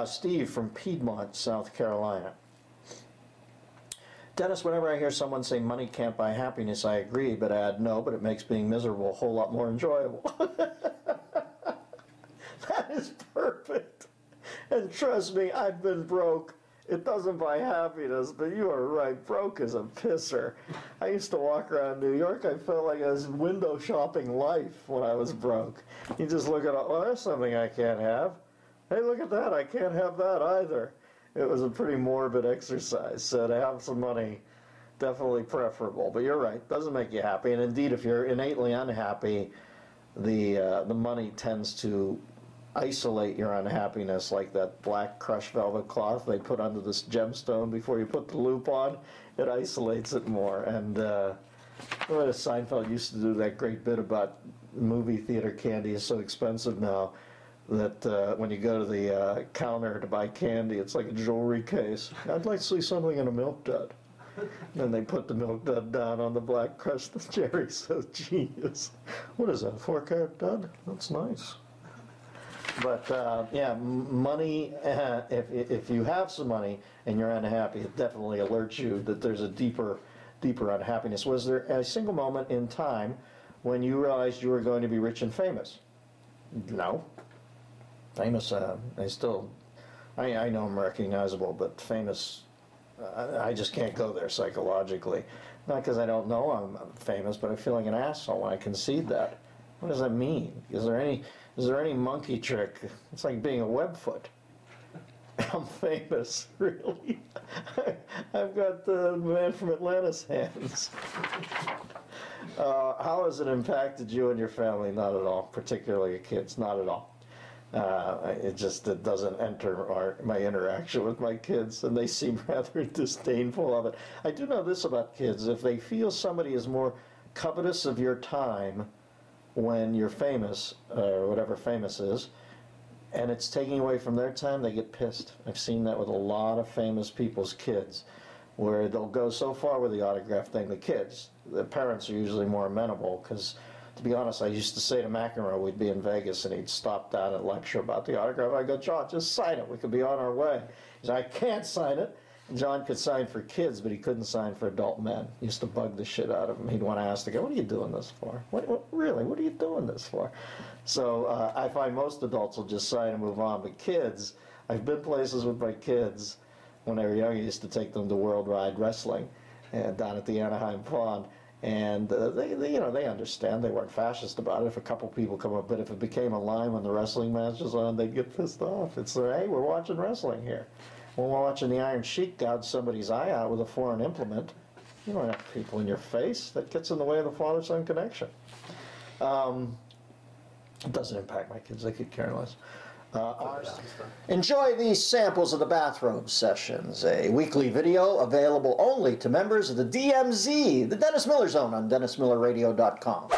Steve from Piedmont, South Carolina. Dennis, whenever I hear someone say money can't buy happiness, I agree, but add no, but it makes being miserable a whole lot more enjoyable. That is perfect. And trust me, I've been broke. It doesn't buy happiness, but you are right. Broke is a pisser. I used to walk around New York. I felt like I was window shopping life when I was broke. You just look at, oh, there's something I can't have. Hey, look at that. I can't have that either. It was a pretty morbid exercise. So to have some money, definitely preferable. But you're right. Doesn't make you happy. And indeed, if you're innately unhappy, the money tends to isolate your unhappiness, like that black crushed velvet cloth they put under this gemstone before you put the loop on. It isolates it more. And Seinfeld used to do that great bit about movie theater candy is so expensive now that when you go to the counter to buy candy, it's like a jewelry case. I'd like to see something in a milk dud. And they put the milk dud down on the black crushed cherry. So genius. What is that, 4-carat dud? That's nice. But yeah, money, if you have some money and you're unhappy, it definitely alerts you that there's a deeper unhappiness. Was there a single moment in time when you realized you were going to be rich and famous? No. Famous, I know I'm recognizable, but famous, I just can't go there psychologically. Not because I don't know I'm famous, but I feel like an asshole when I concede that. What does that mean? Is there any monkey trick? It's like being a webfoot. I'm famous, really. I've got the man from Atlanta's hands. How has it impacted you and your family? Not at all, particularly your kids. Not at all. It doesn't enter my interaction with my kids, and they seem rather disdainful of it. I do know this about kids: if they feel somebody is more covetous of your time when you're famous, or whatever famous is, and it's taking away from their time, they get pissed. I've seen that with a lot of famous people's kids, where they'll go so far with the autograph thing. The kids, the parents are usually more amenable, because to be honest, I used to say to McEnroe, we'd be in Vegas and he'd stop down and lecture about the autograph. I'd go, John, just sign it. We could be on our way. He said, I can't sign it. And John could sign for kids, but he couldn't sign for adult men. He used to bug the shit out of him. He'd want to ask the guy, what are you doing this for? Really, what are you doing this for? So I find most adults will just sign and move on. But kids, I've been places with my kids when they were young. I used to take them to World Wide Wrestling and down at the Anaheim Pond. And they understand. They weren't fascist about it. If a couple people come up, but if it became a line when the wrestling match was on, they'd get pissed off. It's hey, we're watching wrestling here. When we're watching the Iron Sheik gouge somebody's eye out with a foreign implement, you don't have people in your face. That gets in the way of the father-son connection. It doesn't impact my kids. They could care less. Enjoy these samples of the Bathrobe Sessions, a weekly video available only to members of the DMZ, the Dennis Miller Zone, on DennisMillerRadio.com.